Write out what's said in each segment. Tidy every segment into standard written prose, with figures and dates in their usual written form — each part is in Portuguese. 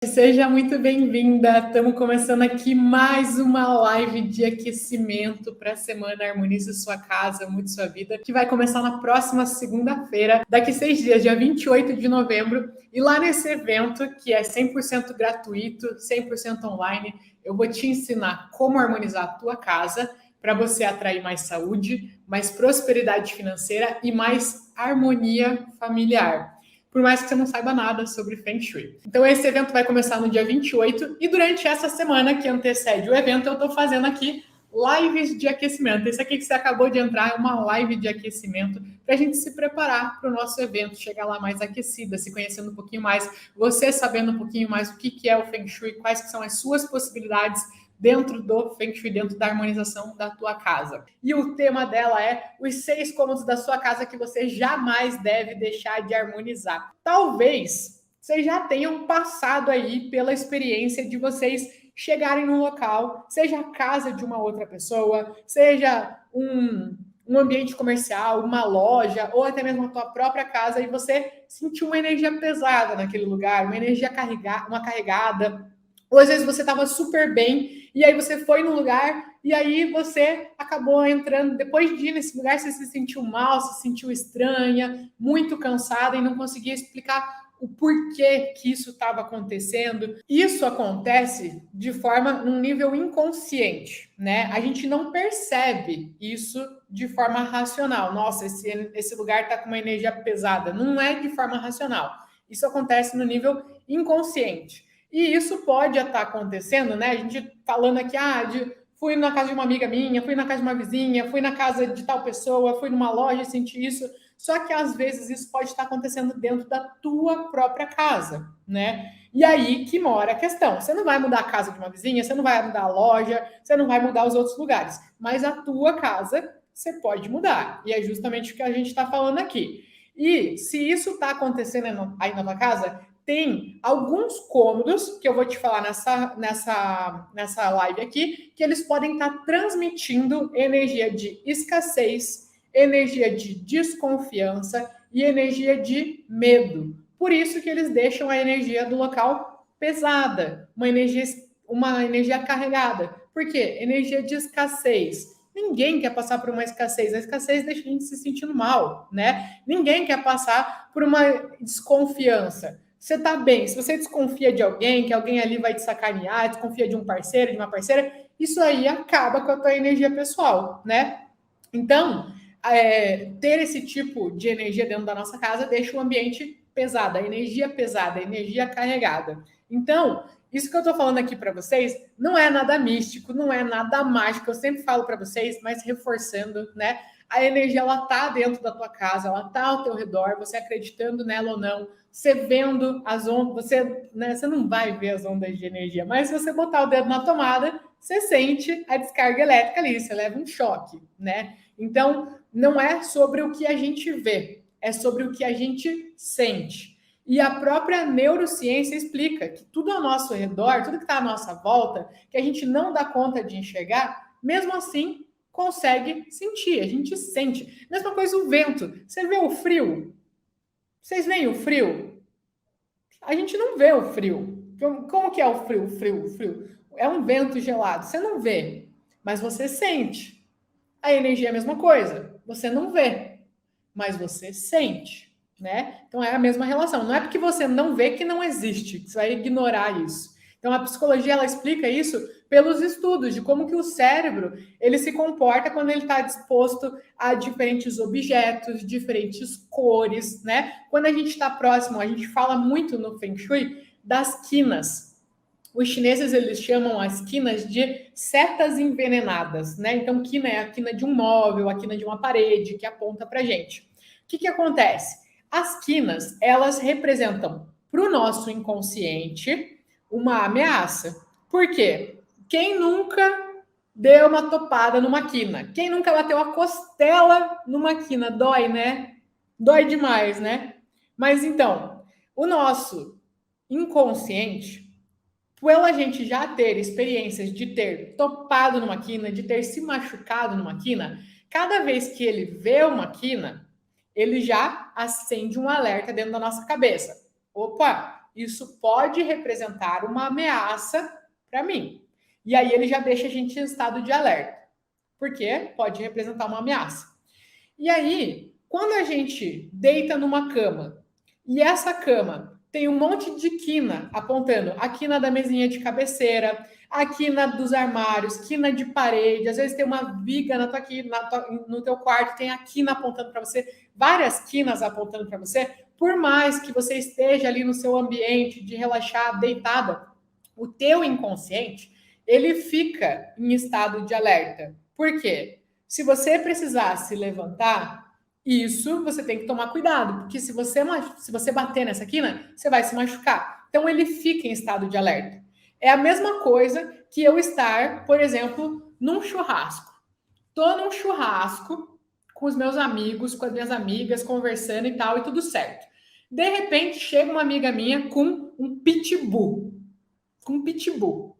Seja muito bem-vinda. Estamos começando aqui mais uma live de aquecimento para a semana Harmonize Sua Casa, Mude Sua Vida, que vai começar na próxima segunda-feira, daqui 6 dias, dia 28 de novembro. E lá nesse evento, que é 100% gratuito, 100% online, eu vou te ensinar como harmonizar a tua casa para você atrair mais saúde, mais prosperidade financeira e mais harmonia familiar, por mais que você não saiba nada sobre Feng Shui. Então esse evento vai começar no dia 28 e durante essa semana que antecede o evento eu estou fazendo aqui lives de aquecimento. Esse aqui que você acabou de entrar é uma live de aquecimento para a gente se preparar para o nosso evento, chegar lá mais aquecida, se conhecendo um pouquinho mais, você sabendo um pouquinho mais o que é o Feng Shui, quais que são as suas possibilidades dentro do Feng Shui, dentro da harmonização da tua casa. E o tema dela é os 6 cômodos da sua casa que você jamais deve deixar de harmonizar. Talvez vocês já tenham passado aí pela experiência de vocês chegarem num local, seja a casa de uma outra pessoa, seja um ambiente comercial, uma loja, ou até mesmo a tua própria casa, e você sentiu uma energia pesada naquele lugar, uma energia carregada, ou às vezes você estava super bem, e aí você foi no lugar, e aí você acabou entrando, depois de ir nesse lugar, você se sentiu mal, se sentiu estranha, muito cansada, e não conseguia explicar o porquê que isso estava acontecendo. Isso acontece de forma, num nível inconsciente, né? A gente não percebe isso de forma racional. Nossa, esse lugar está com uma energia pesada. Não é de forma racional. Isso acontece no nível inconsciente. E isso pode estar acontecendo, né? A gente falando aqui, fui na casa de uma amiga minha, fui na casa de uma vizinha, fui na casa de tal pessoa, fui numa loja e senti isso. Só que às vezes isso pode estar acontecendo dentro da tua própria casa, né? E aí que mora a questão. Você não vai mudar a casa de uma vizinha, você não vai mudar a loja, você não vai mudar os outros lugares. Mas a tua casa você pode mudar. E é justamente o que a gente está falando aqui. E se isso está acontecendo aí na tua casa, tem alguns cômodos que eu vou te falar nessa live aqui, que eles podem estar transmitindo energia de escassez, energia de desconfiança e energia de medo. Por isso que eles deixam a energia do local pesada, uma energia carregada. Por quê? Energia de escassez. Ninguém quer passar por uma escassez. A escassez deixa a gente se sentindo mal, né? Ninguém quer passar por uma desconfiança. Você tá bem, se você desconfia de alguém, que alguém ali vai te sacanear, desconfia de um parceiro, de uma parceira, isso aí acaba com a tua energia pessoal, né? Então, ter esse tipo de energia dentro da nossa casa deixa o ambiente pesado, a energia carregada. Então, isso que eu tô falando aqui para vocês não é nada místico, não é nada mágico, eu sempre falo para vocês, mas reforçando, né? A energia, ela tá dentro da tua casa, ela tá ao teu redor, você acreditando nela ou não, você vendo as ondas, você não vai ver as ondas de energia, mas se você botar o dedo na tomada, você sente a descarga elétrica ali, você leva um choque, né? Então, não é sobre o que a gente vê, é sobre o que a gente sente. E a própria neurociência explica que tudo ao nosso redor, tudo que está à nossa volta, que a gente não dá conta de enxergar, mesmo assim consegue sentir, a gente sente. Mesma coisa o vento. Você vê o frio? Vocês veem o frio? A gente não vê o frio. Como que é o frio? O frio. É um vento gelado. Você não vê, mas você sente. A energia é a mesma coisa. Você não vê, mas você sente, né? Então é a mesma relação. Não é porque você não vê que não existe, que você vai ignorar isso. Então a psicologia, ela explica isso pelos estudos de como que o cérebro ele se comporta quando ele está disposto a diferentes objetos, diferentes cores, né? Quando a gente está próximo, a gente fala muito no Feng Shui das quinas. Os chineses, eles chamam as quinas de setas envenenadas, né? Então, quina é a quina de um móvel, a quina de uma parede que aponta para gente. O que acontece? As quinas, elas representam para o nosso inconsciente uma ameaça. Por quê? Quem nunca deu uma topada numa quina? Quem nunca bateu a costela numa quina? Dói, né? Dói demais, né? Mas então, o nosso inconsciente, pela gente já ter experiências de ter topado numa quina, de ter se machucado numa quina, cada vez que ele vê uma quina, ele já acende um alerta dentro da nossa cabeça. Opa, isso pode representar uma ameaça para mim. E aí ele já deixa a gente em estado de alerta, porque pode representar uma ameaça. E aí, quando a gente deita numa cama e essa cama tem um monte de quina apontando, a quina da mesinha de cabeceira, a quina dos armários, quina de parede, às vezes tem uma viga no teu quarto, tem a quina apontando para você, várias quinas apontando para você, por mais que você esteja ali no seu ambiente de relaxar, deitada, o teu inconsciente, ele fica em estado de alerta. Por quê? Se você precisar se levantar, isso você tem que tomar cuidado, porque se você bater nessa quina, você vai se machucar. Então ele fica em estado de alerta. É a mesma coisa que eu estar, por exemplo, num churrasco. Tô num churrasco com os meus amigos, com as minhas amigas, conversando e tal, e tudo certo. De repente, chega uma amiga minha com um pitbull. Com um pitbull.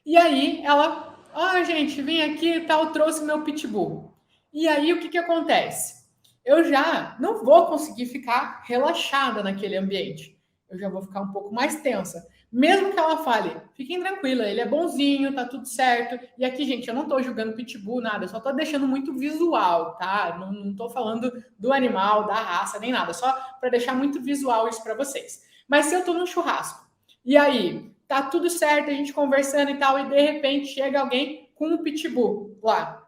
E aí, ela... gente, vim aqui e tal, trouxe meu pitbull. E aí, o que acontece? Eu já não vou conseguir ficar relaxada naquele ambiente. Eu já vou ficar um pouco mais tensa. Mesmo que ela fale, fiquem tranquila, ele é bonzinho, tá tudo certo. E aqui, gente, eu não tô julgando pitbull, nada, eu só tô deixando muito visual, tá? Não tô falando do animal, da raça, nem nada, só para deixar muito visual isso para vocês. Mas se eu tô num churrasco, e aí, tá tudo certo, a gente conversando e tal, e de repente chega alguém com um pitbull lá,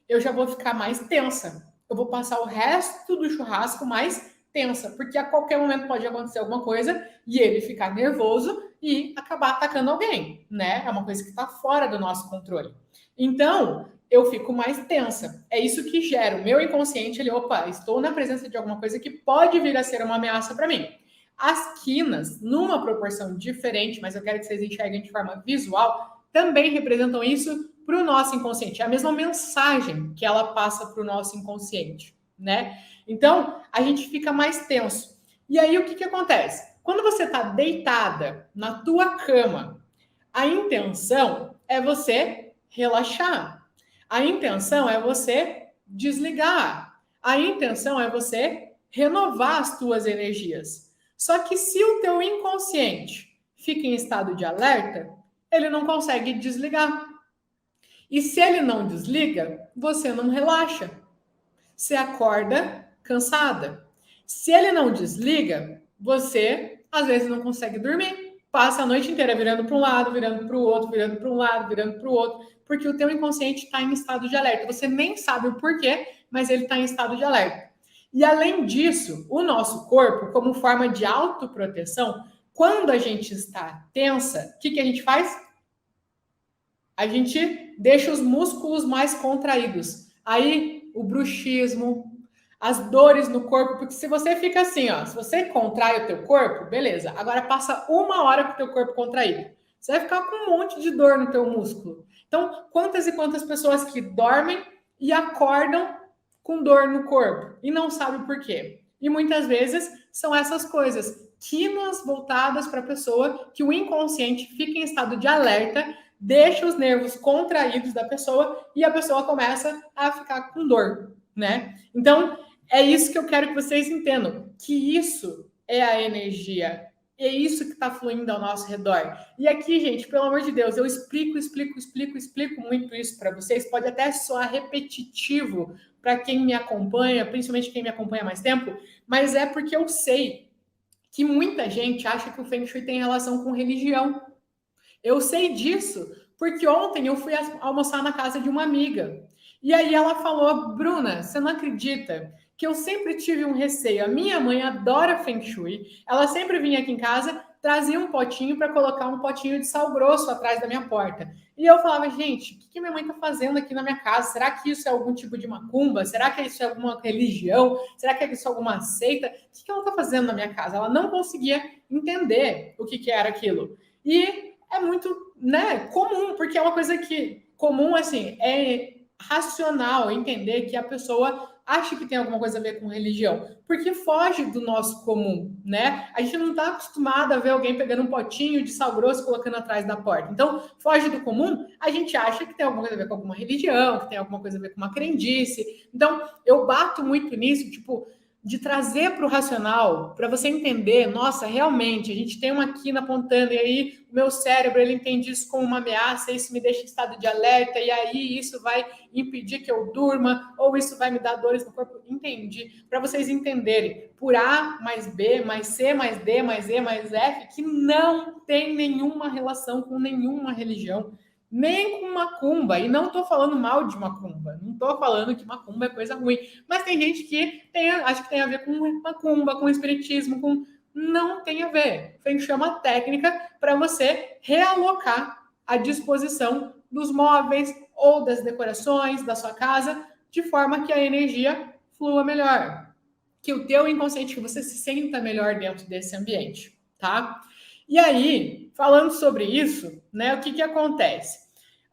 eu já vou ficar mais tensa. Eu vou passar o resto do churrasco mais tensa, porque a qualquer momento pode acontecer alguma coisa e ele ficar nervoso e acabar atacando alguém, né? É uma coisa que está fora do nosso controle. Então, eu fico mais tensa. É isso que gera o meu inconsciente, opa, estou na presença de alguma coisa que pode vir a ser uma ameaça para mim. As quinas, numa proporção diferente, mas eu quero que vocês enxerguem de forma visual, também representam isso para o nosso inconsciente. É a mesma mensagem que ela passa para o nosso inconsciente, né? Então, a gente fica mais tenso. E aí, o que acontece? Quando você está deitada na tua cama, a intenção é você relaxar. A intenção é você desligar. A intenção é você renovar as tuas energias. Só que se o teu inconsciente fica em estado de alerta, ele não consegue desligar. E se ele não desliga, você não relaxa. Você acorda cansada. Se ele não desliga, você às vezes não consegue dormir. Passa a noite inteira virando para um lado, virando para o outro, virando para um lado, virando para o outro, porque o teu inconsciente está em estado de alerta. Você nem sabe o porquê, mas ele está em estado de alerta. E além disso, o nosso corpo, como forma de autoproteção, quando a gente está tensa, o que a gente faz? A gente deixa os músculos mais contraídos. Aí, o bruxismo, as dores no corpo, porque se você fica assim, ó, se você contrai o teu corpo, beleza, agora passa 1 hora com o teu corpo contraído. Você vai ficar com um monte de dor no teu músculo. Então, quantas e quantas pessoas que dormem e acordam com dor no corpo e não sabem por quê? E muitas vezes são essas coisas, quinas voltadas para a pessoa que o inconsciente fica em estado de alerta, deixa os nervos contraídos da pessoa e a pessoa começa a ficar com dor, né? Então, é isso que eu quero que vocês entendam, que isso é a energia, é isso que está fluindo ao nosso redor. E aqui, gente, pelo amor de Deus, eu explico muito isso para vocês, pode até soar repetitivo para quem me acompanha, principalmente quem me acompanha há mais tempo, mas é porque eu sei que muita gente acha que o Feng Shui tem relação com religião. Eu sei disso porque ontem eu fui almoçar na casa de uma amiga. E aí ela falou, Bruna, você não acredita que eu sempre tive um receio. A minha mãe adora Feng Shui. Ela sempre vinha aqui em casa, trazia um potinho para colocar um potinho de sal grosso atrás da minha porta. E eu falava, gente, o que minha mãe está fazendo aqui na minha casa? Será que isso é algum tipo de macumba? Será que isso é alguma religião? Será que isso é alguma seita? O que ela está fazendo na minha casa? Ela não conseguia entender o que era aquilo. E é muito, né, comum, porque é uma coisa que comum, assim, é racional entender que a pessoa acha que tem alguma coisa a ver com religião, porque foge do nosso comum, né? A gente não está acostumado a ver alguém pegando um potinho de sal grosso e colocando atrás da porta. Então, foge do comum, a gente acha que tem alguma coisa a ver com alguma religião, que tem alguma coisa a ver com uma crendice. Então, eu bato muito nisso, tipo, de trazer para o racional, para você entender, nossa, realmente, a gente tem uma quina apontando, e aí o meu cérebro, ele entende isso como uma ameaça, isso me deixa em estado de alerta, e aí isso vai impedir que eu durma, ou isso vai me dar dores no corpo. Entendi. Para vocês entenderem, por A mais B, mais C, mais D, mais E, mais F, que não tem nenhuma relação com nenhuma religião, nem com macumba, e não estou falando mal de macumba, não estou falando que macumba é coisa ruim, mas tem gente que acho que tem a ver com macumba, com espiritismo, com... Não tem a ver. Feng Shui é uma técnica para você realocar a disposição dos móveis ou das decorações da sua casa de forma que a energia flua melhor, que o teu inconsciente, que você se sinta melhor dentro desse ambiente, tá? E aí, falando sobre isso, né, o que acontece?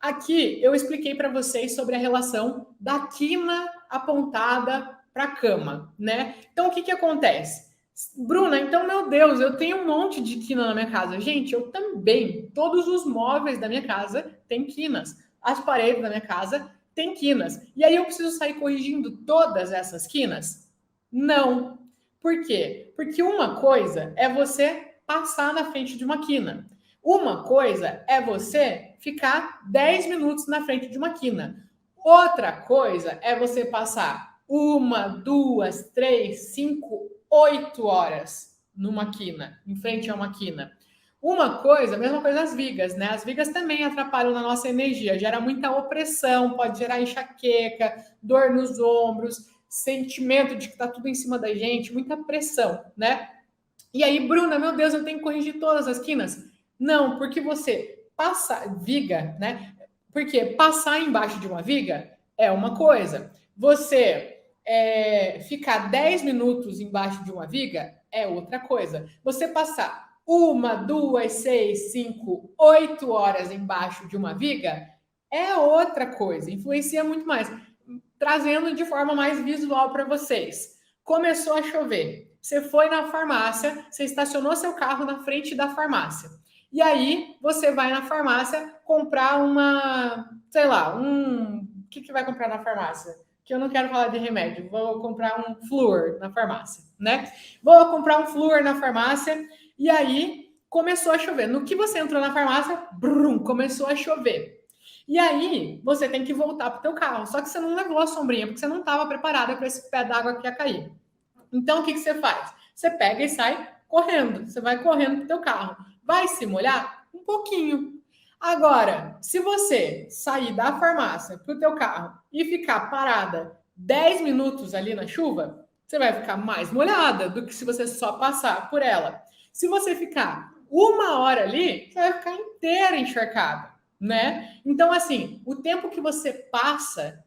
Aqui eu expliquei para vocês sobre a relação da quina apontada para a cama, né? Então o que acontece? Bruna, então, meu Deus, eu tenho um monte de quina na minha casa. Gente, eu também. Todos os móveis da minha casa têm quinas. As paredes da minha casa têm quinas. E aí eu preciso sair corrigindo todas essas quinas? Não. Por quê? Porque uma coisa é você passar na frente de uma quina. Uma coisa é você ficar 10 minutos na frente de uma quina. Outra coisa é você passar 1, 2, 3, 5, 8 horas numa quina, em frente a uma quina. Uma coisa, a mesma coisa as vigas, né? As vigas também atrapalham na nossa energia, gera muita opressão, pode gerar enxaqueca, dor nos ombros, sentimento de que tá tudo em cima da gente, muita pressão, né? E aí, Bruna, meu Deus, eu tenho que corrigir todas as quinas? Não, porque você passa viga, né? Porque passar embaixo de uma viga é uma coisa. Você ficar 10 minutos embaixo de uma viga é outra coisa. Você passar 1, 2, 6, 5, 8 horas embaixo de uma viga é outra coisa. Influencia muito mais. Trazendo de forma mais visual para vocês. Começou a chover. Você foi na farmácia, você estacionou seu carro na frente da farmácia. E aí, você vai na farmácia comprar sei lá, o que vai comprar na farmácia? Que eu não quero falar de remédio, vou comprar um flúor na farmácia, né? Vou comprar um flúor na farmácia e aí começou a chover. No que você entrou na farmácia, brum, começou a chover. E aí, você tem que voltar para o teu carro. Só que você não levou a sombrinha, porque você não estava preparada para esse pé d'água que ia cair. Então, o que você faz? Você pega e sai correndo. Você vai correndo para o teu carro. Vai se molhar? Um pouquinho. Agora, se você sair da farmácia para o teu carro e ficar parada 10 minutos ali na chuva, você vai ficar mais molhada do que se você só passar por ela. Se você ficar 1 hora ali, você vai ficar inteira encharcada, né? Então, assim, o tempo que você passa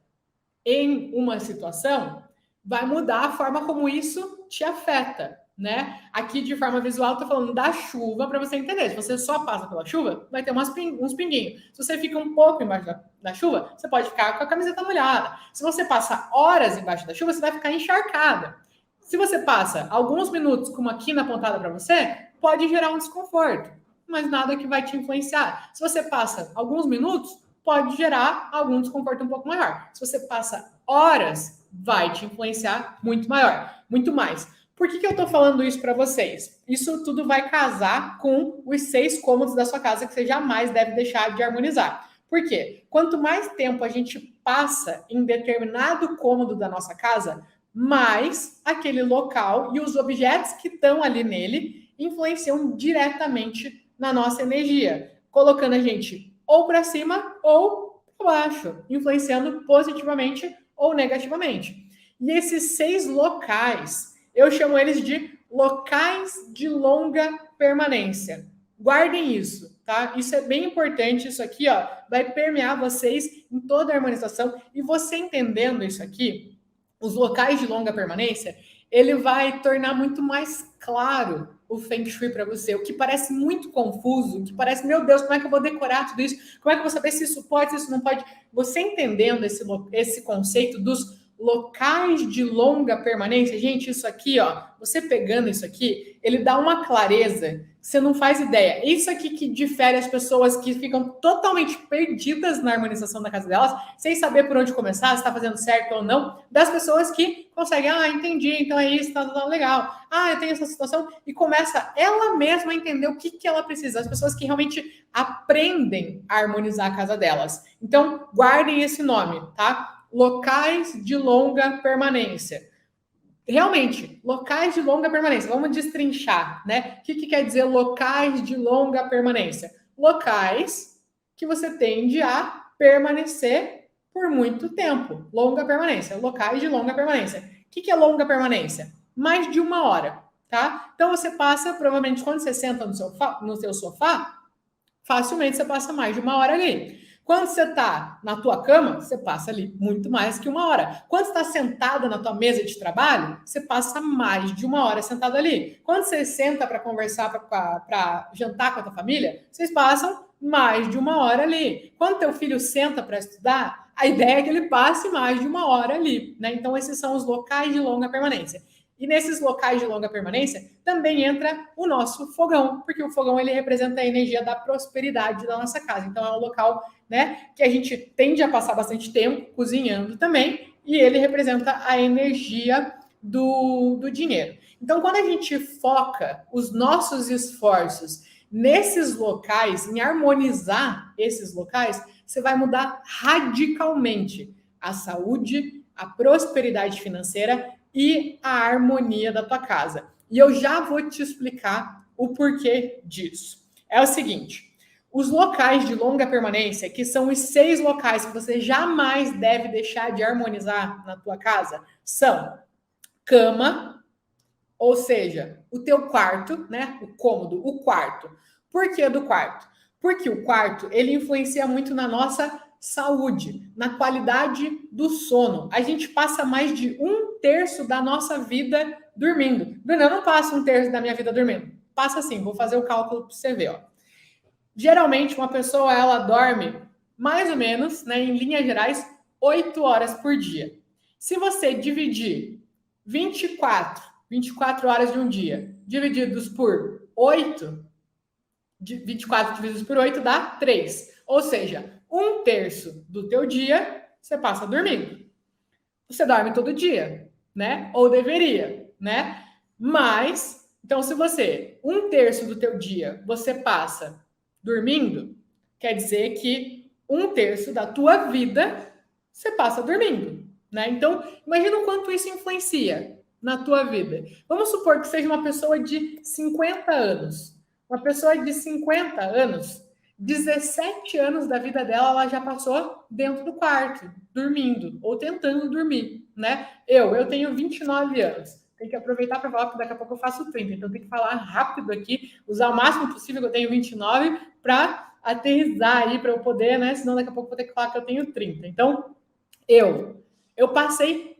em uma situação vai mudar a forma como isso te afeta, né? Aqui de forma visual, tô falando da chuva para você entender. Se você só passa pela chuva, vai ter uns pinguinhos. Se você fica um pouco embaixo da chuva, você pode ficar com a camiseta molhada. Se você passa horas embaixo da chuva, você vai ficar encharcada. Se você passa alguns minutos com uma quina apontada para você, pode gerar um desconforto, mas nada que vai te influenciar. Se você passa alguns minutos, pode gerar algum desconforto um pouco maior. Se você passa horas, vai te influenciar muito maior, muito mais. Por que eu estou falando isso para vocês? Isso tudo vai casar com os 6 cômodos da sua casa que você jamais deve deixar de harmonizar. Por quê? Quanto mais tempo a gente passa em determinado cômodo da nossa casa, mais aquele local e os objetos que estão ali nele influenciam diretamente na nossa energia, colocando a gente ou para cima ou para baixo, influenciando positivamente ou negativamente. E esses 6 locais, eu chamo eles de locais de longa permanência. Guardem isso, tá? Isso é bem importante. Isso aqui, ó, vai permear vocês em toda a harmonização. E você entendendo isso aqui, os locais de longa permanência, ele vai tornar muito mais claro o Feng Shui para você. O que parece muito confuso, o que parece, meu Deus, como é que eu vou decorar tudo isso? Como é que eu vou saber se isso pode, se isso não pode? Você entendendo esse conceito dos locais de longa permanência, gente, isso aqui, ó, você pegando isso aqui, ele dá uma clareza Você não faz ideia. Isso aqui que difere as pessoas que ficam totalmente perdidas na harmonização da casa delas, sem saber por onde começar, se está fazendo certo ou não, das pessoas que conseguem, entendi, então é isso, tá legal. Eu tenho essa situação, e começa ela mesma a entender o que ela precisa. As pessoas que realmente aprendem a harmonizar a casa delas. Então, guardem esse nome, tá? Locais de longa permanência. Realmente, locais de longa permanência. Vamos destrinchar, né? O que quer dizer locais de longa permanência? Locais que você tende a permanecer por muito tempo. Longa permanência. Locais de longa permanência. O que é longa permanência? Mais de 1 hora, tá? Então você passa, provavelmente, quando você senta no seu sofá, facilmente você passa mais de 1 hora ali. Quando você está na tua cama, você passa ali muito mais que 1 hora. Quando você está sentada na tua mesa de trabalho, você passa mais de 1 hora sentado ali. Quando você senta para conversar, para jantar com a tua família, vocês passam mais de 1 hora ali. Quando teu filho senta para estudar, a ideia é que ele passe mais de 1 hora ali, né? Então esses são os locais de longa permanência. E nesses locais de longa permanência também entra o nosso fogão, porque o fogão ele representa a energia da prosperidade da nossa casa. Então é um local, né, que a gente tende a passar bastante tempo cozinhando também, e ele representa a energia do dinheiro. Então, quando a gente foca os nossos esforços nesses locais, em harmonizar esses locais, você vai mudar radicalmente a saúde, a prosperidade financeira e a harmonia da tua casa. E eu já vou te explicar o porquê disso. É o seguinte, os locais de longa permanência, que são os 6 locais que você jamais deve deixar de harmonizar na tua casa, são cama, ou seja, o teu quarto, né? O cômodo, o quarto. Por que do quarto? Porque o quarto, ele influencia muito na nossa saúde, na qualidade do sono. A gente passa mais de 1/3 da nossa vida dormindo. Bruna, eu não passo 1/3 da minha vida dormindo. Passa assim, vou fazer o cálculo para você ver, ó. Geralmente, uma pessoa, ela dorme mais ou menos, né, em linhas gerais, 8 horas por dia. Se você dividir 24 horas de um dia, divididos por 8, 24 divididos por 8 dá 3. Ou seja, 1/3 do teu dia você passa dormindo. Você dorme todo dia, né? Ou deveria, né? Mas, então se você, 1/3 do teu dia você passa dormindo, quer dizer que 1/3 da tua vida você passa dormindo, né? Então, imagina o quanto isso influencia na tua vida. Vamos supor que seja uma pessoa de 50 anos. Uma pessoa de 50 anos, 17 anos da vida dela, ela já passou dentro do quarto, dormindo, ou tentando dormir, né? Eu tenho 29 anos. Tem que aproveitar para falar, porque daqui a pouco eu faço 30. Então, tem que falar rápido aqui, usar o máximo possível que eu tenho 29 para aterrissar aí, para eu poder, né? Senão, daqui a pouco eu vou ter que falar que eu tenho 30. Então, eu passei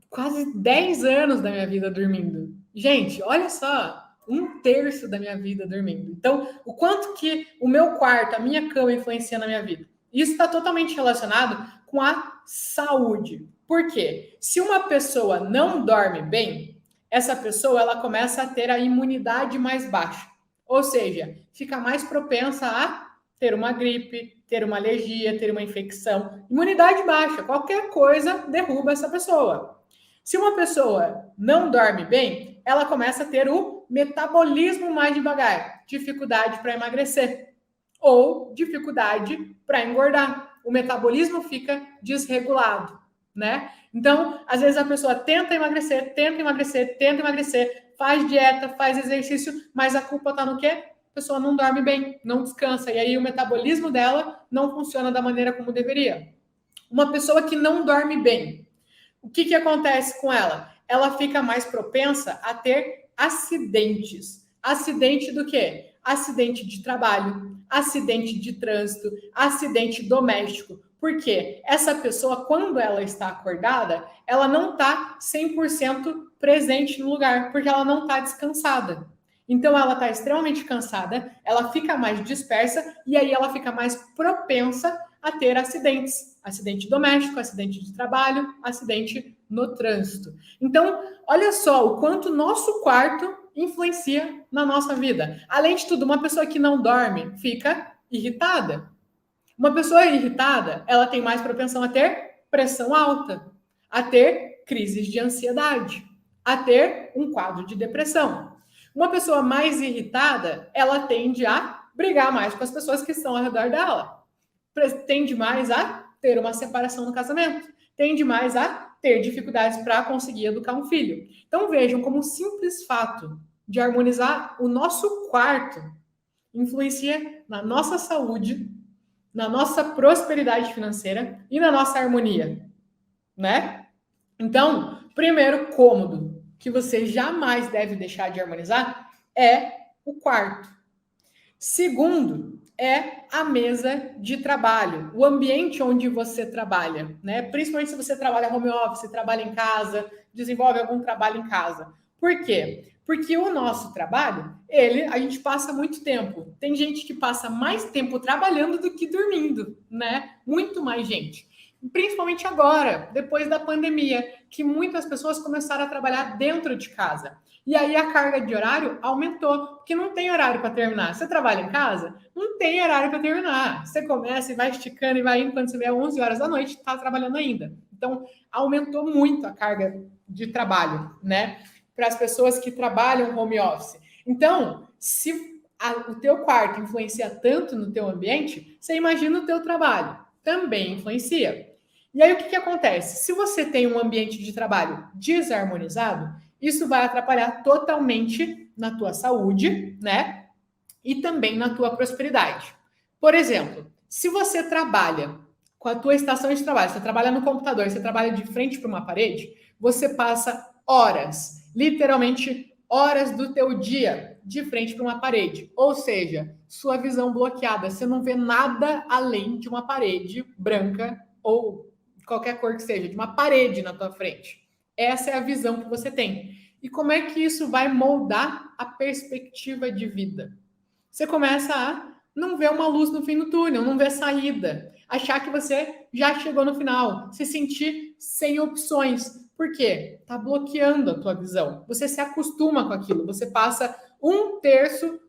quase 10 anos da minha vida dormindo. Gente, olha só, 1/3 da minha vida dormindo. Então, o quanto que o meu quarto, a minha cama influencia na minha vida? Isso está totalmente relacionado com a saúde. Por quê? Se uma pessoa não dorme bem, essa pessoa ela começa a ter a imunidade mais baixa. Ou seja, fica mais propensa a ter uma gripe, ter uma alergia, ter uma infecção. Imunidade baixa, qualquer coisa derruba essa pessoa. Se uma pessoa não dorme bem, ela começa a ter o metabolismo mais devagar, dificuldade para emagrecer ou dificuldade para engordar. O metabolismo fica desregulado, né? Então, às vezes a pessoa tenta emagrecer, faz dieta, faz exercício, mas a culpa está no quê? A pessoa não dorme bem, não descansa, e aí o metabolismo dela não funciona da maneira como deveria. Uma pessoa que não dorme bem, o que acontece com ela? Ela fica mais propensa a ter acidentes. Acidente do quê? Acidente de trabalho, acidente de trânsito, acidente doméstico. Por quê? Essa pessoa, quando ela está acordada, ela não está 100% presente no lugar, porque ela não está descansada. Então, ela está extremamente cansada, ela fica mais dispersa e aí ela fica mais propensa a ter acidentes. Acidente doméstico, acidente de trabalho, acidente no trânsito. Então, olha só o quanto nosso quarto influencia na nossa vida. Além de tudo, uma pessoa que não dorme fica irritada. Uma pessoa irritada, ela tem mais propensão a ter pressão alta, a ter crises de ansiedade, a ter um quadro de depressão. Uma pessoa mais irritada, ela tende a brigar mais com as pessoas que estão ao redor dela. Tende mais a ter uma separação no casamento. Tende mais a ter dificuldades para conseguir educar um filho. Então vejam como o simples fato de harmonizar o nosso quarto influencia na nossa saúde, na nossa prosperidade financeira e na nossa harmonia, né? Então, primeiro cômodo que você jamais deve deixar de harmonizar é o quarto. Segundo, é a mesa de trabalho, o ambiente onde você trabalha, né? Principalmente se você trabalha home office, trabalha em casa, desenvolve algum trabalho em casa. Por quê? Porque o nosso trabalho, a gente passa muito tempo. Tem gente que passa mais tempo trabalhando do que dormindo, né? Muito mais gente. Principalmente agora, depois da pandemia, que muitas pessoas começaram a trabalhar dentro de casa. E aí a carga de horário aumentou, porque não tem horário para terminar. Você trabalha em casa? Não tem horário para terminar. Você começa e vai esticando e vai indo, quando você vê 11 horas da noite, está trabalhando ainda. Então, aumentou muito a carga de trabalho, né? Para as pessoas que trabalham home office. Então, se o teu quarto influencia tanto no teu ambiente, você imagina o teu trabalho. Também influencia. E aí, o que acontece? Se você tem um ambiente de trabalho desarmonizado, isso vai atrapalhar totalmente na tua saúde, né? E também na tua prosperidade. Por exemplo, se você trabalha com a tua estação de trabalho, você trabalha no computador, você trabalha de frente para uma parede, você passa horas, literalmente horas do teu dia de frente para uma parede. Ou seja, sua visão bloqueada, você não vê nada além de uma parede branca ou qualquer cor que seja, de uma parede na tua frente. Essa é a visão que você tem. E como é que isso vai moldar a perspectiva de vida? Você começa a não ver uma luz no fim do túnel, não ver saída, achar que você já chegou no final, se sentir sem opções. Por quê? Está bloqueando a tua visão. Você se acostuma com aquilo, você passa um terço,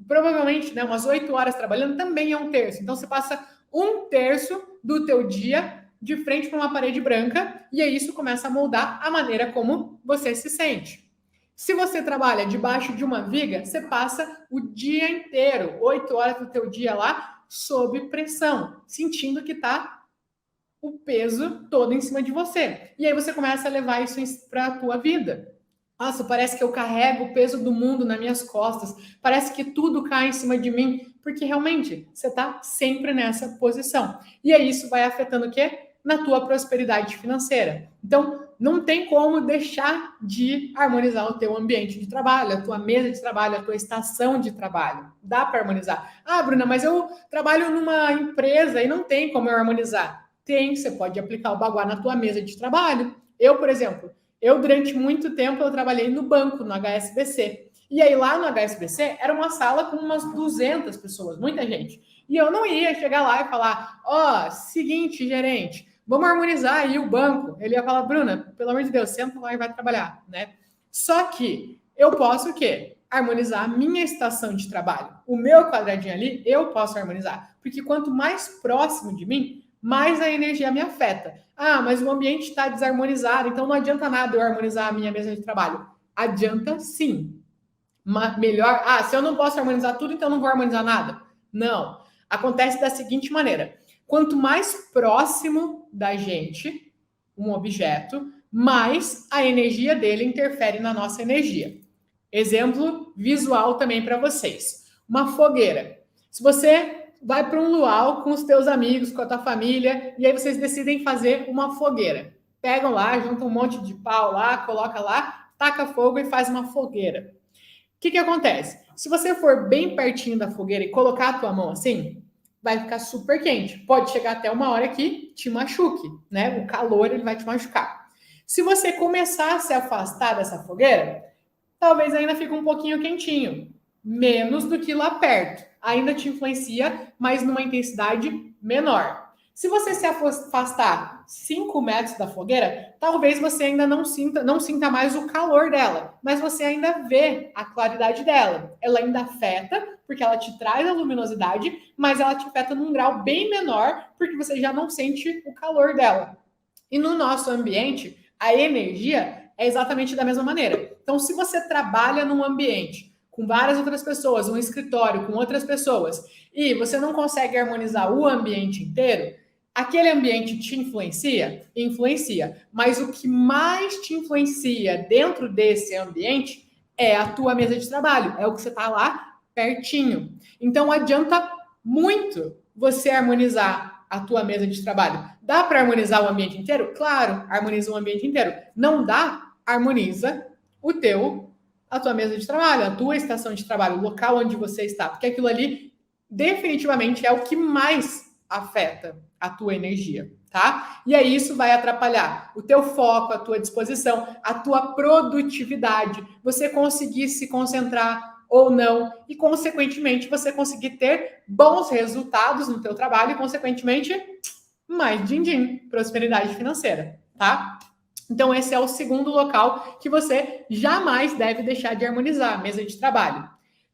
provavelmente, né, umas 8 horas trabalhando também é um terço. Então você passa um terço do teu dia de frente para uma parede branca, e aí isso começa a moldar a maneira como você se sente. Se você trabalha debaixo de uma viga, você passa o dia inteiro, 8 horas do teu dia lá, sob pressão, sentindo que está o peso todo em cima de você. E aí você começa a levar isso para a tua vida. Nossa, parece que eu carrego o peso do mundo nas minhas costas, parece que tudo cai em cima de mim, porque realmente você está sempre nessa posição. E aí isso vai afetando o quê? Na tua prosperidade financeira. Então, não tem como deixar de harmonizar o teu ambiente de trabalho, a tua mesa de trabalho, a tua estação de trabalho. Dá para harmonizar. Ah, Bruna, mas eu trabalho numa empresa e não tem como eu harmonizar. Tem, você pode aplicar o Baguá na tua mesa de trabalho. Eu, por exemplo, durante muito tempo, eu trabalhei no banco, no HSBC. E aí, lá no HSBC, era uma sala com umas 200 pessoas, muita gente. E eu não ia chegar lá e falar, seguinte, gerente, vamos harmonizar aí o banco. Ele ia falar, Bruna, pelo amor de Deus, senta lá e vai trabalhar, né? Só que eu posso o quê? Harmonizar a minha estação de trabalho. O meu quadradinho ali, eu posso harmonizar. Porque quanto mais próximo de mim, mais a energia me afeta. Ah, mas o ambiente está desarmonizado, então não adianta nada eu harmonizar a minha mesa de trabalho. Adianta sim. Melhor, se eu não posso harmonizar tudo, então não vou harmonizar nada. Não. Acontece da seguinte maneira. Quanto mais próximo da gente um objeto, mais a energia dele interfere na nossa energia. Exemplo visual também para vocês. Uma fogueira. Se você vai para um luau com os teus amigos, com a tua família, e aí vocês decidem fazer uma fogueira. Pegam lá, juntam um monte de pau lá, coloca lá, taca fogo e faz uma fogueira. O que acontece? Se você for bem pertinho da fogueira e colocar a tua mão assim, vai ficar super quente. Pode chegar até uma hora que te machuque, né? O calor ele vai te machucar. Se você começar a se afastar dessa fogueira, talvez ainda fique um pouquinho quentinho. Menos do que lá perto. Ainda te influencia, mas numa intensidade menor. Se você se afastar 5 metros da fogueira, talvez você ainda não sinta mais o calor dela, mas você ainda vê a claridade dela. Ela ainda afeta, porque ela te traz a luminosidade, mas ela te afeta num grau bem menor, porque você já não sente o calor dela. E no nosso ambiente, a energia é exatamente da mesma maneira. Então, se você trabalha num ambiente com várias outras pessoas, um escritório com outras pessoas, e você não consegue harmonizar o ambiente inteiro, aquele ambiente te influencia? Influencia. Mas o que mais te influencia dentro desse ambiente é a tua mesa de trabalho, é o que você está lá pertinho. Então, adianta muito você harmonizar a tua mesa de trabalho. Dá para harmonizar o ambiente inteiro? Claro, harmoniza o ambiente inteiro. Não dá? Harmoniza a tua mesa de trabalho, a tua estação de trabalho, o local onde você está, porque aquilo ali definitivamente é o que mais afeta a tua energia, tá? E aí isso vai atrapalhar o teu foco, a tua disposição, a tua produtividade, você conseguir se concentrar ou não, e consequentemente você conseguir ter bons resultados no teu trabalho e consequentemente mais din-din, prosperidade financeira, tá? Então esse é o segundo local que você jamais deve deixar de harmonizar, a mesa de trabalho.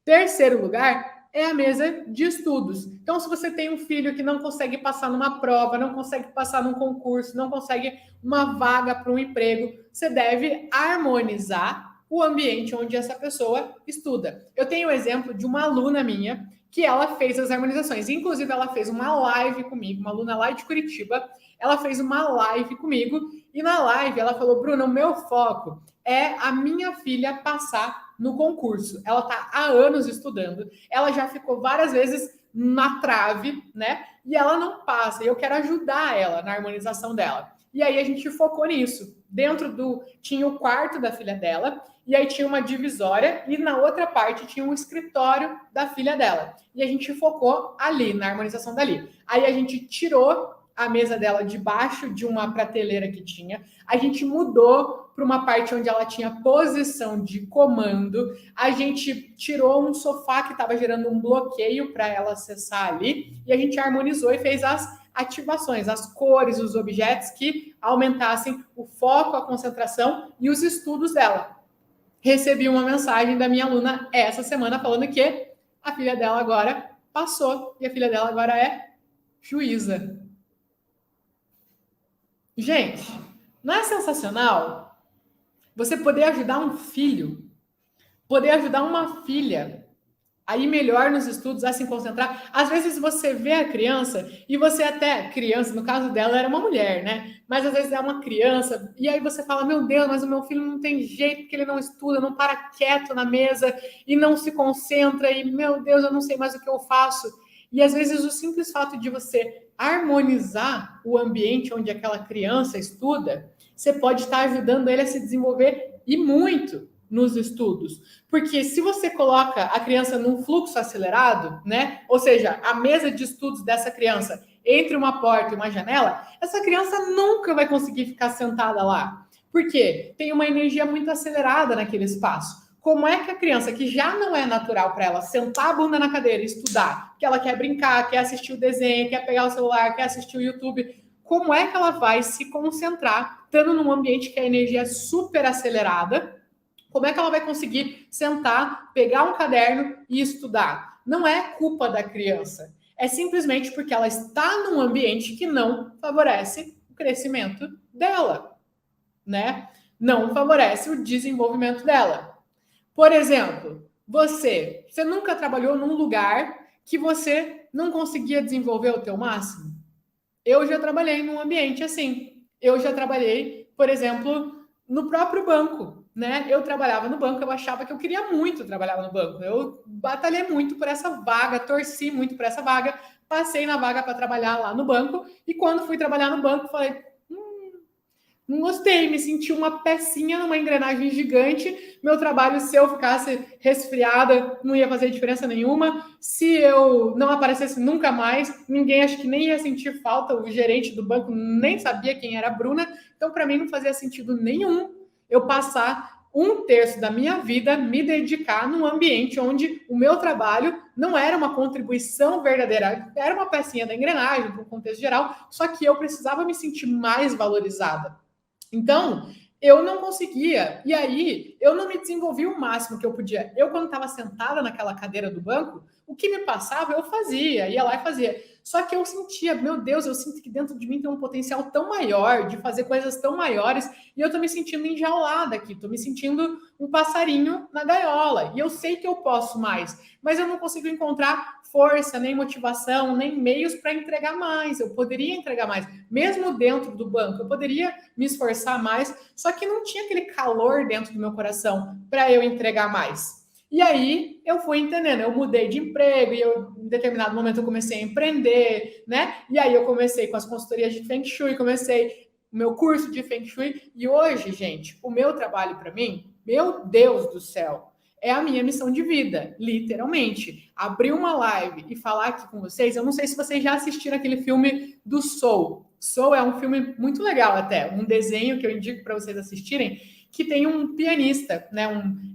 Terceiro lugar é a mesa de estudos. Então, se você tem um filho que não consegue passar numa prova, não consegue passar num concurso, não consegue uma vaga para um emprego, você deve harmonizar o ambiente onde essa pessoa estuda. Eu tenho o exemplo de uma aluna minha que ela fez as harmonizações. Inclusive, ela fez uma live comigo, uma aluna lá de Curitiba. Ela fez uma live comigo e na live ela falou: Bruna, o meu foco é a minha filha passar no concurso. Ela está há anos estudando, ela já ficou várias vezes na trave, né? E ela não passa. E eu quero ajudar ela na harmonização dela. E aí a gente focou nisso. Tinha o quarto da filha dela, e aí tinha uma divisória, e na outra parte tinha um escritório da filha dela. E a gente focou ali, na harmonização dali. Aí a gente tirou a mesa dela debaixo de uma prateleira que tinha, a gente mudou para uma parte onde ela tinha posição de comando, a gente tirou um sofá que estava gerando um bloqueio para ela acessar ali, e a gente harmonizou e fez as ativações, as cores, os objetos que aumentassem o foco, a concentração e os estudos dela. Recebi uma mensagem da minha aluna essa semana falando que a filha dela agora passou e a filha dela agora é juíza. Gente, não é sensacional você poder ajudar um filho, poder ajudar uma filha a ir melhor nos estudos, a se concentrar? Às vezes você vê a criança e você até, criança, no caso dela era uma mulher, né? Mas às vezes é uma criança e aí você fala: meu Deus, mas o meu filho não tem jeito, porque ele não estuda, não para quieto na mesa e não se concentra e, meu Deus, eu não sei mais o que eu faço. E às vezes o simples fato de você harmonizar o ambiente onde aquela criança estuda, você pode estar ajudando ele a se desenvolver e muito nos estudos. Porque se você coloca a criança num fluxo acelerado, né? Ou seja, a mesa de estudos dessa criança entre uma porta e uma janela, essa criança nunca vai conseguir ficar sentada lá. Por quê? Tem uma energia muito acelerada naquele espaço. Como é que a criança, que já não é natural para ela sentar a bunda na cadeira e estudar, que ela quer brincar, quer assistir o desenho, quer pegar o celular, quer assistir o YouTube, como é que ela vai se concentrar estando num ambiente que a energia é super acelerada? Como é que ela vai conseguir sentar, pegar um caderno e estudar? Não é culpa da criança. É simplesmente porque ela está num ambiente que não favorece o crescimento dela, né? Não favorece o desenvolvimento dela. Por exemplo, você nunca trabalhou num lugar que você não conseguia desenvolver o teu máximo? Eu já trabalhei num ambiente assim. Eu já trabalhei, por exemplo, no próprio banco, né? Eu trabalhava no banco, eu achava que eu queria muito trabalhar no banco. Eu batalhei muito por essa vaga, torci muito por essa vaga, passei na vaga para trabalhar lá no banco e quando fui trabalhar no banco, falei: não gostei, me senti uma pecinha numa engrenagem gigante. Meu trabalho, se eu ficasse resfriada, não ia fazer diferença nenhuma. Se eu não aparecesse nunca mais, ninguém, acho que nem ia sentir falta. O gerente do banco nem sabia quem era a Bruna. Então, para mim, não fazia sentido nenhum eu passar 1/3 da minha vida me dedicar num ambiente onde o meu trabalho não era uma contribuição verdadeira, era uma pecinha da engrenagem, para um contexto geral, só que eu precisava me sentir mais valorizada. Então, eu não conseguia. E aí, eu não me desenvolvi o máximo que eu podia. Eu, quando estava sentada naquela cadeira do banco, o que me passava, eu fazia. Ia lá e fazia. Só que eu sentia, meu Deus, eu sinto que dentro de mim tem um potencial tão maior de fazer coisas tão maiores. E eu tô me sentindo enjaulada aqui. Tô me sentindo um passarinho na gaiola. E eu sei que eu posso mais. Mas eu não consigo encontrar força, nem motivação, nem meios para entregar mais. Eu poderia entregar mais. Mesmo dentro do banco, eu poderia me esforçar mais, só que não tinha aquele calor dentro do meu coração para eu entregar mais. E aí eu fui entendendo, eu mudei de emprego e eu, em determinado momento eu comecei a empreender, né? E aí eu comecei com as consultorias de Feng Shui, comecei o meu curso de Feng Shui e hoje, gente, o meu trabalho para mim, meu Deus do céu, é a minha missão de vida, literalmente. Abrir uma live e falar aqui com vocês, eu não sei se vocês já assistiram aquele filme do Soul. Soul é um filme muito legal até, um desenho que eu indico para vocês assistirem, que tem um pianista, né?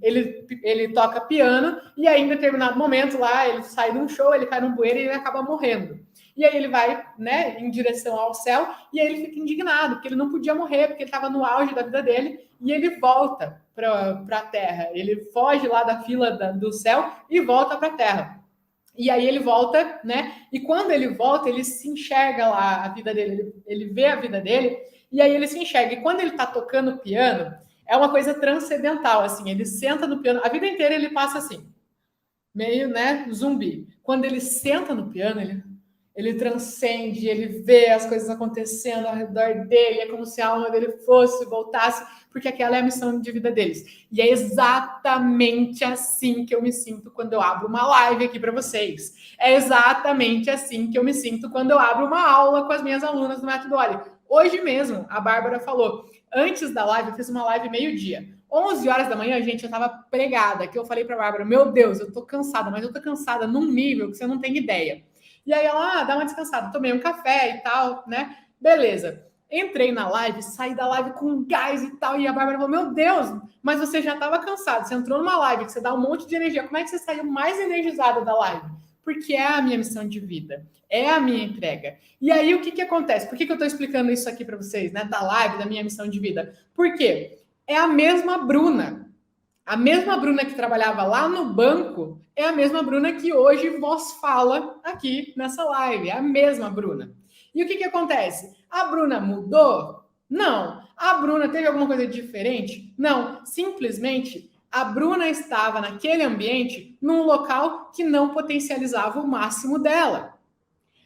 Ele toca piano e aí em determinado momento lá ele sai de um show, ele cai num bueiro e ele acaba morrendo. E aí ele vai, né, em direção ao céu e aí ele fica indignado porque ele não podia morrer porque ele estava no auge da vida dele e ele volta para a Terra. Ele foge lá da fila do céu e volta para a Terra. E aí ele volta, né? E quando ele volta, ele se enxerga lá a vida dele, ele vê a vida dele, e aí ele se enxerga. E quando ele tá tocando piano, é uma coisa transcendental, assim, ele senta no piano, a vida inteira ele passa assim, meio, né, zumbi. Quando ele senta no piano, ele transcende, ele vê as coisas acontecendo ao redor dele, é como se a alma dele fosse, voltasse, porque aquela é a missão de vida deles. E é exatamente assim que eu me sinto quando eu abro uma live aqui para vocês. É exatamente assim que eu me sinto quando eu abro uma aula com as minhas alunas do Método Oli. Hoje mesmo, a Bárbara falou, antes da live, eu fiz uma live meio-dia. 11 horas da manhã, gente, eu tava pregada, que eu falei pra Bárbara, meu Deus, eu tô cansada, mas eu tô cansada num nível que você não tem ideia. E aí ela, dá uma descansada, tomei um café e tal, né? Beleza. Entrei na live, saí da live com gás e tal, e a Bárbara falou, meu Deus, mas você já tava cansado, você entrou numa live que você dá um monte de energia, como é que você saiu mais energizada da live? Porque é a minha missão de vida, é a minha entrega. E aí, o que acontece? Por que eu tô explicando isso aqui para vocês, né? Da live, da minha missão de vida? Por quê? É a mesma Bruna. A mesma Bruna que trabalhava lá no banco é a mesma Bruna que hoje vos fala aqui nessa live. É a mesma Bruna. E o que acontece? A Bruna mudou? Não. A Bruna teve alguma coisa diferente? Não. Simplesmente a Bruna estava naquele ambiente num local que não potencializava o máximo dela.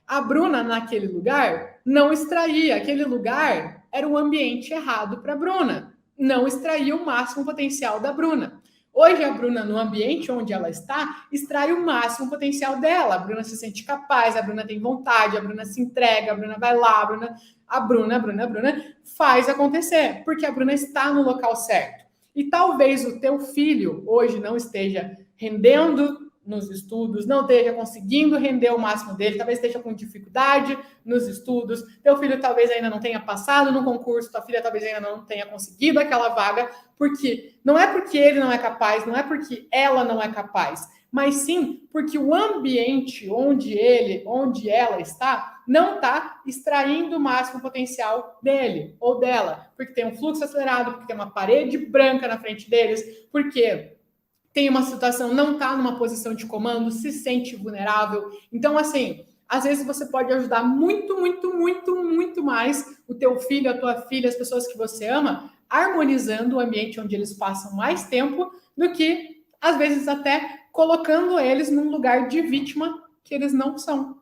A Bruna, naquele lugar, não extraía. Aquele lugar era o ambiente errado para a Bruna. Não extraía o máximo potencial da Bruna. Hoje, a Bruna, no ambiente onde ela está, extrai o máximo potencial dela. A Bruna se sente capaz, a Bruna tem vontade, a Bruna se entrega, a Bruna vai lá, a Bruna faz acontecer, porque a Bruna está no local certo. E talvez o teu filho hoje não esteja rendendo nos estudos, não esteja conseguindo render o máximo dele, talvez esteja com dificuldade nos estudos, teu filho talvez ainda não tenha passado no concurso, tua filha talvez ainda não tenha conseguido aquela vaga, porque não é porque ele não é capaz, não é porque ela não é capaz, mas sim porque o ambiente onde ela está, não está extraindo o máximo potencial dele ou dela, porque tem um fluxo acelerado, porque tem uma parede branca na frente deles, porque tem uma situação, não está numa posição de comando, se sente vulnerável. Então, assim, às vezes você pode ajudar muito mais o teu filho, a tua filha, as pessoas que você ama, harmonizando o ambiente onde eles passam mais tempo, do que, às vezes, até colocando eles num lugar de vítima que eles não são.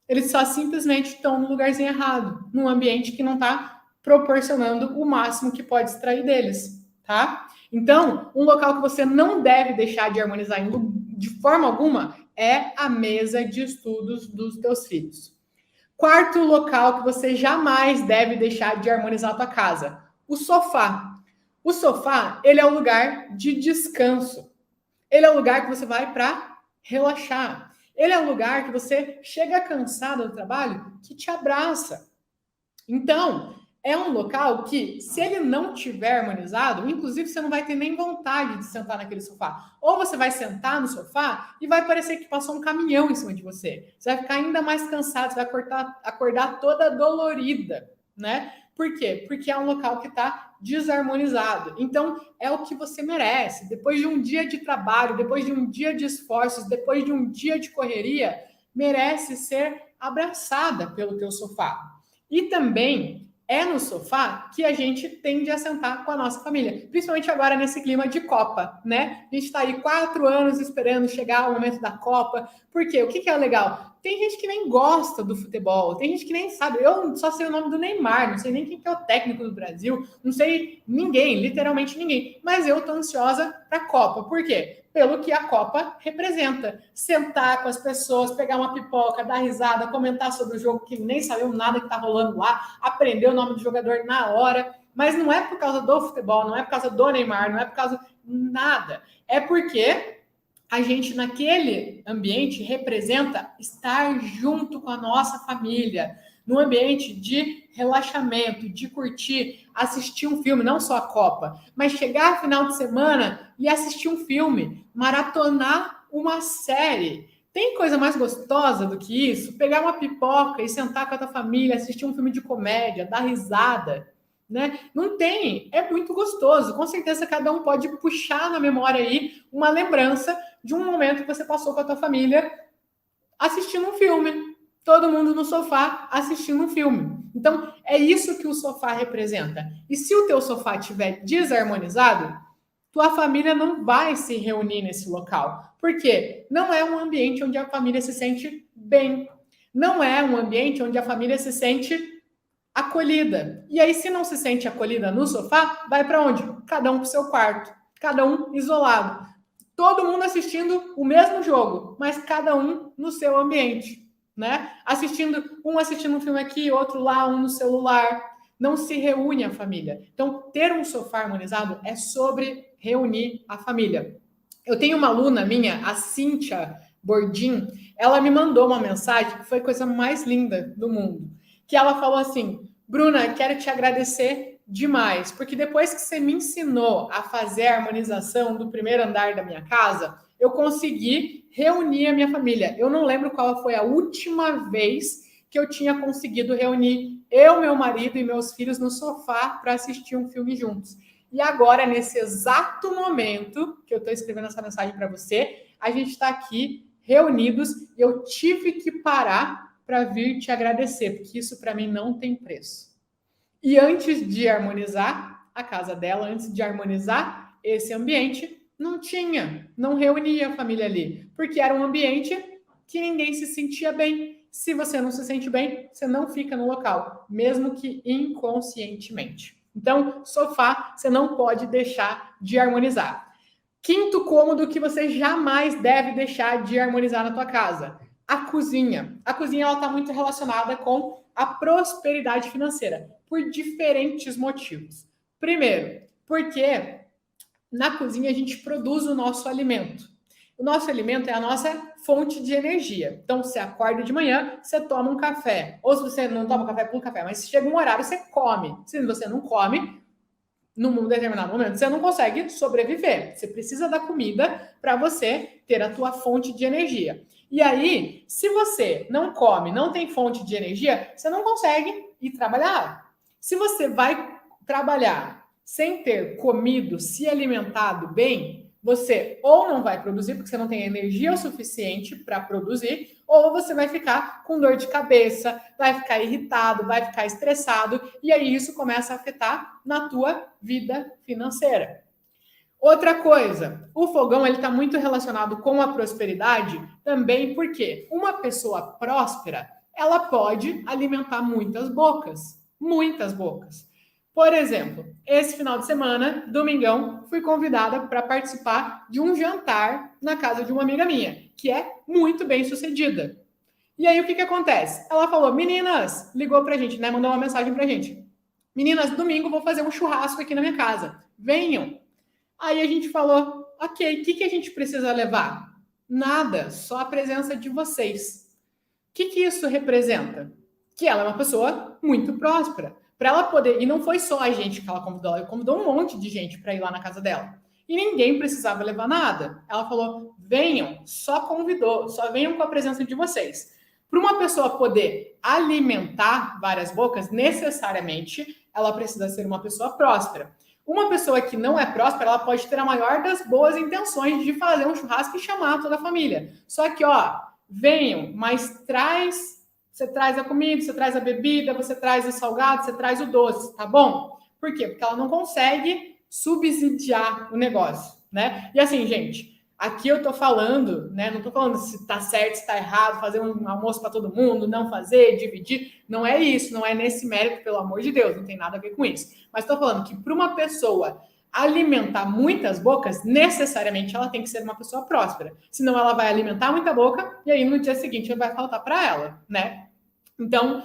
Eles só simplesmente estão no lugarzinho errado, num ambiente que não está proporcionando o máximo que pode extrair deles, tá? Então, um local que você não deve deixar de harmonizar de forma alguma é a mesa de estudos dos teus filhos. Quarto local que você jamais deve deixar de harmonizar a tua casa, o sofá. O sofá, ele é um lugar de descanso. Ele é um lugar que você vai para relaxar. Ele é um lugar que você chega cansado do trabalho, que te abraça. Então, é um local que, se ele não tiver harmonizado, inclusive você não vai ter nem vontade de sentar naquele sofá. Ou você vai sentar no sofá e vai parecer que passou um caminhão em cima de você. Você vai ficar ainda mais cansado, você vai acordar toda dolorida, né? Por quê? Porque é um local que está desarmonizado. Então, é o que você merece. Depois de um dia de trabalho, depois de um dia de esforços, depois de um dia de correria, merece ser abraçada pelo teu sofá. E também é no sofá que a gente tende a sentar com a nossa família, principalmente agora nesse clima de Copa, né? A gente está aí 4 anos esperando chegar o momento da Copa. Por quê? O que é legal? Tem gente que nem gosta do futebol, tem gente que nem sabe. Eu só sei o nome do Neymar, não sei nem quem que é o técnico do Brasil, não sei ninguém, literalmente ninguém. Mas eu tô ansiosa para a Copa. Por quê? Pelo que a Copa representa. Sentar com as pessoas, pegar uma pipoca, dar risada, comentar sobre o jogo que nem sabemos nada que tá rolando lá, aprender o nome do jogador na hora. Mas não é por causa do futebol, não é por causa do Neymar, não é por causa nada. É porque a gente, naquele ambiente, representa estar junto com a nossa família, num ambiente de relaxamento, de curtir, assistir um filme, não só a Copa, mas chegar final de semana e assistir um filme, maratonar uma série. Tem coisa mais gostosa do que isso? Pegar uma pipoca e sentar com a tua família, assistir um filme de comédia, dar risada, né? Não tem, é muito gostoso. Com certeza cada um pode puxar na memória aí uma lembrança de um momento que você passou com a tua família assistindo um filme. Todo mundo no sofá assistindo um filme. Então, é isso que o sofá representa. E se o teu sofá estiver desarmonizado, tua família não vai se reunir nesse local. Por quê? Não é um ambiente onde a família se sente bem. Não é um ambiente onde a família se sente acolhida. E aí, se não se sente acolhida no sofá, vai para onde? Cada um para o seu quarto. Cada um isolado. Todo mundo assistindo o mesmo jogo, mas cada um no seu ambiente, né? Assistindo um filme aqui, outro lá, um no celular. Não se reúne a família. Então, ter um sofá harmonizado é sobre reunir a família. Eu tenho uma aluna minha, a Cíntia Bordim, ela me mandou uma mensagem que foi a coisa mais linda do mundo. Que ela falou assim: Bruna, quero te agradecer demais, porque depois que você me ensinou a fazer a harmonização do primeiro andar da minha casa, eu consegui reunir a minha família. Eu não lembro qual foi a última vez que eu tinha conseguido reunir eu, meu marido e meus filhos no sofá para assistir um filme juntos. E agora, nesse exato momento que eu estou escrevendo essa mensagem para você, a gente está aqui reunidos e eu tive que parar para vir te agradecer, porque isso para mim não tem preço. E antes de harmonizar a casa dela, antes de harmonizar esse ambiente, não reunia a família ali, porque era um ambiente que ninguém se sentia bem. Se você não se sente bem, você não fica no local, mesmo que inconscientemente. Então, sofá, você não pode deixar de harmonizar. Quinto cômodo que você jamais deve deixar de harmonizar na tua casa: a cozinha. A cozinha ela está muito relacionada com a prosperidade financeira, por diferentes motivos. Primeiro, porque na cozinha a gente produz o nosso alimento. O nosso alimento é a nossa fonte de energia. Então, você acorda de manhã, você toma um café. Ou se você não toma café, com um café, mas chega um horário, você come. Se você não come, num determinado momento, você não consegue sobreviver. Você precisa da comida para você ter a tua fonte de energia. E aí, se você não come, não tem fonte de energia, você não consegue ir trabalhar. Se você vai trabalhar sem ter comido, se alimentado bem, você ou não vai produzir, porque você não tem energia o suficiente para produzir, ou você vai ficar com dor de cabeça, vai ficar irritado, vai ficar estressado, e aí isso começa a afetar na tua vida financeira. Outra coisa, o fogão ele está muito relacionado com a prosperidade também, porque uma pessoa próspera, ela pode alimentar muitas bocas, muitas bocas. Por exemplo, esse final de semana, domingão, fui convidada para participar de um jantar na casa de uma amiga minha, que é muito bem sucedida. E aí, o que acontece? Ela falou, meninas, ligou pra gente, né? Mandou uma mensagem pra gente. Meninas, domingo vou fazer um churrasco aqui na minha casa. Venham. Aí a gente falou, ok, o que a gente precisa levar? Nada, só a presença de vocês. O que isso representa? Que ela é uma pessoa muito próspera. para ela poder, e não foi só a gente que ela convidou um monte de gente para ir lá na casa dela. E ninguém precisava levar nada. Ela falou: venham, só venham com a presença de vocês. Para uma pessoa poder alimentar várias bocas, necessariamente ela precisa ser uma pessoa próspera. Uma pessoa que não é próspera, ela pode ter a maior das boas intenções de fazer um churrasco e chamar toda a família. Só que, venham, mas você traz a comida, você traz a bebida, você traz o salgado, você traz o doce, tá bom? Por quê? Porque ela não consegue subsidiar o negócio, né? E assim, gente, aqui eu tô falando, né? Não tô falando se tá certo, se tá errado, fazer um almoço para todo mundo, não fazer, dividir. Não é isso, não é nesse mérito, pelo amor de Deus, não tem nada a ver com isso. Mas tô falando que para uma pessoa alimentar muitas bocas, necessariamente ela tem que ser uma pessoa próspera. Senão ela vai alimentar muita boca e aí no dia seguinte vai faltar para ela, né? Então,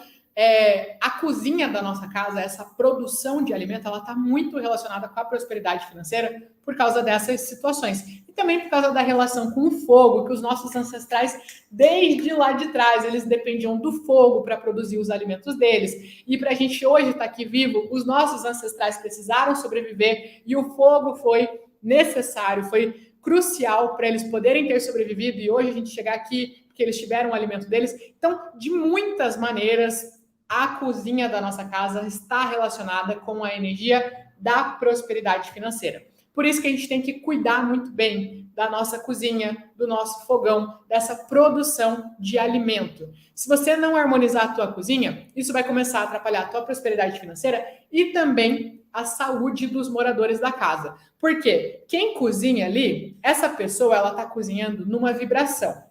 a cozinha da nossa casa, essa produção de alimento, ela está muito relacionada com a prosperidade financeira por causa dessas situações. E também por causa da relação com o fogo, que os nossos ancestrais, desde lá de trás, eles dependiam do fogo para produzir os alimentos deles. E para a gente hoje estar aqui vivo, os nossos ancestrais precisaram sobreviver e o fogo foi necessário, foi crucial para eles poderem ter sobrevivido e hoje a gente chegar aqui porque eles tiveram o alimento deles. Então, de muitas maneiras, a cozinha da nossa casa está relacionada com a energia da prosperidade financeira. Por isso que a gente tem que cuidar muito bem da nossa cozinha, do nosso fogão, dessa produção de alimento. Se você não harmonizar a tua cozinha, isso vai começar a atrapalhar a tua prosperidade financeira e também a saúde dos moradores da casa. Por quê? Quem cozinha ali, essa pessoa, ela está cozinhando numa vibração.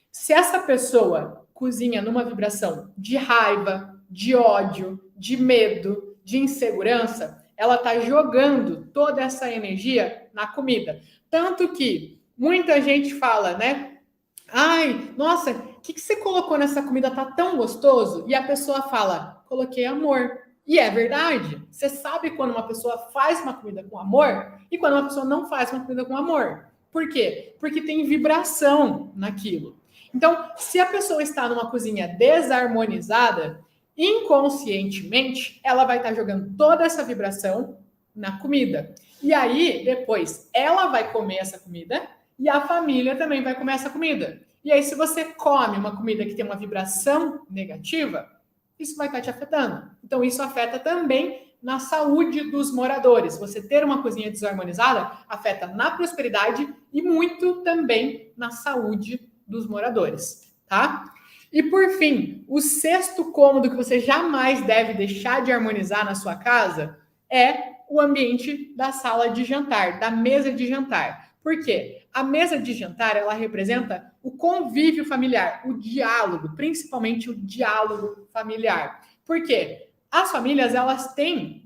Se essa pessoa cozinha numa vibração de raiva, de ódio, de medo, de insegurança, ela está jogando toda essa energia na comida. Tanto que muita gente fala, né? Ai, nossa, o que você colocou nessa comida? Tá tão gostoso? E a pessoa fala, coloquei amor. E é verdade. Você sabe quando uma pessoa faz uma comida com amor e quando uma pessoa não faz uma comida com amor. Por quê? Porque tem vibração naquilo. Então, se a pessoa está numa cozinha desarmonizada, inconscientemente, ela vai estar jogando toda essa vibração na comida. E aí, depois, ela vai comer essa comida e a família também vai comer essa comida. E aí, se você come uma comida que tem uma vibração negativa, isso vai estar te afetando. Então, isso afeta também na saúde dos moradores. Você ter uma cozinha desarmonizada afeta na prosperidade e muito também na saúde dos moradores, tá? E por fim, o sexto cômodo que você jamais deve deixar de harmonizar na sua casa é o ambiente da sala de jantar, da mesa de jantar. Por quê? A mesa de jantar, ela representa o convívio familiar, o diálogo, principalmente o diálogo familiar. Por quê? As famílias, elas têm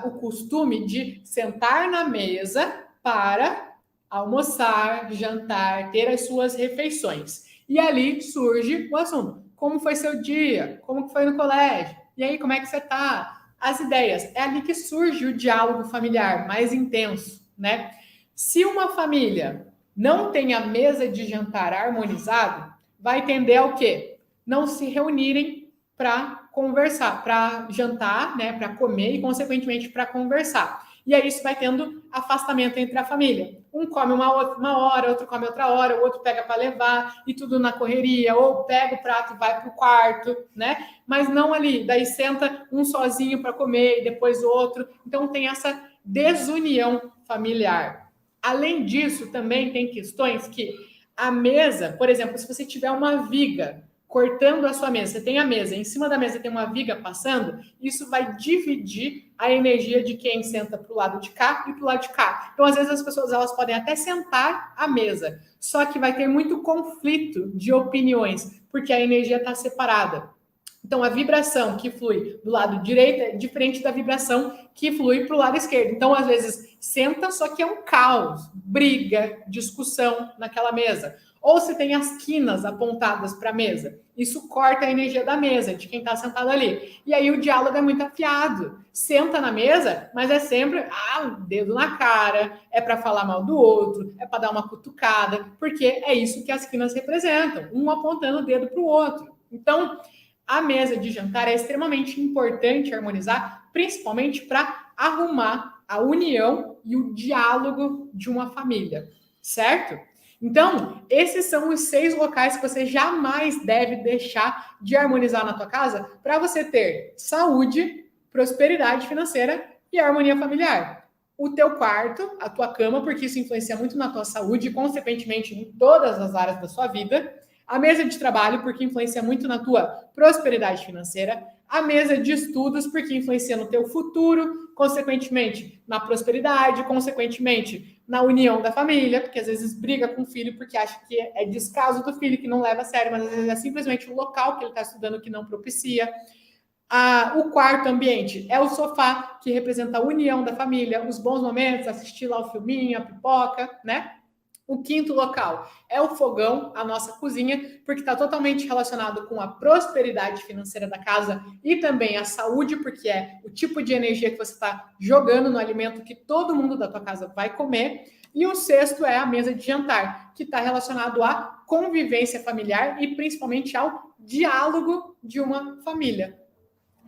o costume de sentar na mesa para almoçar, jantar, ter as suas refeições. E ali surge o assunto. Como foi seu dia? Como que foi no colégio? E aí, como é que você tá? As ideias. É ali que surge o diálogo familiar mais intenso, né? Se uma família não tem a mesa de jantar harmonizado, vai tender ao quê? Não se reunirem para conversar, para jantar, né? Para comer e, consequentemente, para conversar. E aí isso vai tendo afastamento entre a família. Um come uma hora, outro come outra hora, o outro pega para levar e tudo na correria, ou pega o prato e vai para o quarto, né? Mas não ali, daí senta um sozinho para comer e depois o outro. Então tem essa desunião familiar. Além disso, também tem questões que a mesa, por exemplo, se você tiver uma viga cortando a sua mesa, você tem a mesa, em cima da mesa tem uma viga passando, isso vai dividir a energia de quem senta para o lado de cá e para o lado de cá. Então, às vezes, as pessoas elas podem até sentar à mesa, só que vai ter muito conflito de opiniões, porque a energia está separada. Então, a vibração que flui do lado direito é diferente da vibração que flui para o lado esquerdo. Então, às vezes, senta, só que é um caos, briga, discussão naquela mesa. Ou se tem as quinas apontadas para a mesa. Isso corta a energia da mesa, de quem está sentado ali. E aí o diálogo é muito afiado. Senta na mesa, mas é sempre dedo na cara, é para falar mal do outro, é para dar uma cutucada, porque é isso que as quinas representam, um apontando o dedo para o outro. Então, a mesa de jantar é extremamente importante harmonizar, principalmente para arrumar a união e o diálogo de uma família, certo? Então, esses são os 6 locais que você jamais deve deixar de harmonizar na tua casa para você ter saúde, prosperidade financeira e harmonia familiar. O teu quarto, a tua cama, porque isso influencia muito na tua saúde e, consequentemente, em todas as áreas da sua vida. A mesa de trabalho, porque influencia muito na tua prosperidade financeira. A mesa de estudos, porque influencia no teu futuro, consequentemente, na prosperidade, consequentemente, na união da família, porque às vezes briga com o filho porque acha que é descaso do filho, que não leva a sério, mas às vezes é simplesmente o local que ele está estudando que não propicia. O quarto ambiente é o sofá, que representa a união da família, os bons momentos, assistir lá o filminho, a pipoca, né? O quinto local é o fogão, a nossa cozinha, porque está totalmente relacionado com a prosperidade financeira da casa e também a saúde, porque é o tipo de energia que você está jogando no alimento que todo mundo da tua casa vai comer. E o sexto é a mesa de jantar, que está relacionado à convivência familiar e principalmente ao diálogo de uma família.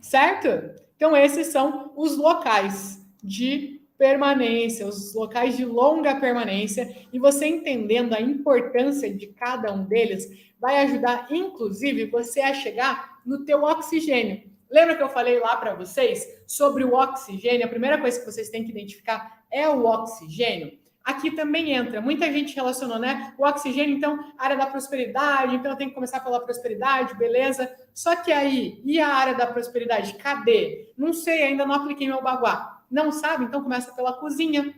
Certo? Então, esses são os locais de permanência, os locais de longa permanência, e você entendendo a importância de cada um deles, vai ajudar, inclusive, você a chegar no teu oxigênio. Lembra que eu falei lá para vocês sobre o oxigênio? A primeira coisa que vocês têm que identificar é o oxigênio. Aqui também entra, muita gente relacionou, né? O oxigênio, então, área da prosperidade, então eu tenho que começar pela prosperidade, beleza? Só que aí, e a área da prosperidade? Cadê? Não sei, ainda não apliquei meu baguá. Não sabe? Então começa pela cozinha,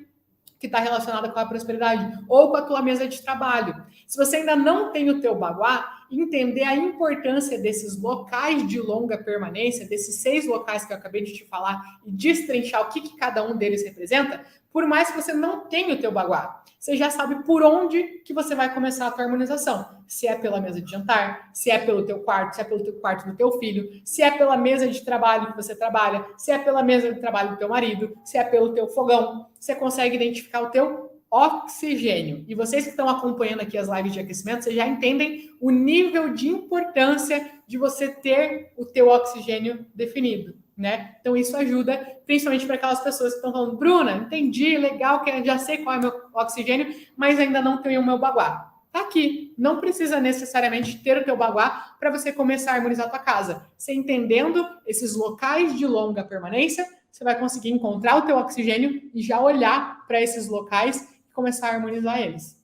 que está relacionada com a prosperidade, ou com a tua mesa de trabalho. Se você ainda não tem o teu baguá, entender a importância desses locais de longa permanência, desses 6 locais que eu acabei de te falar, e destrinchar o que cada um deles representa, por mais que você não tenha o teu baguá, você já sabe por onde que você vai começar a tua harmonização. Se é pela mesa de jantar, se é pelo teu quarto, se é pelo teu quarto do teu filho, se é pela mesa de trabalho que você trabalha, se é pela mesa de trabalho do teu marido, se é pelo teu fogão. Você consegue identificar o teu oxigênio. E vocês que estão acompanhando aqui as lives de aquecimento, vocês já entendem o nível de importância de você ter o teu oxigênio definido, né? Então isso ajuda, principalmente para aquelas pessoas que estão falando, Bruna, entendi, legal, que já sei qual é o meu oxigênio, mas ainda não tenho o meu baguá. Tá aqui, não precisa necessariamente ter o teu baguá para você começar a harmonizar a tua casa. Você entendendo esses locais de longa permanência, você vai conseguir encontrar o teu oxigênio e já olhar para esses locais e começar a harmonizar eles.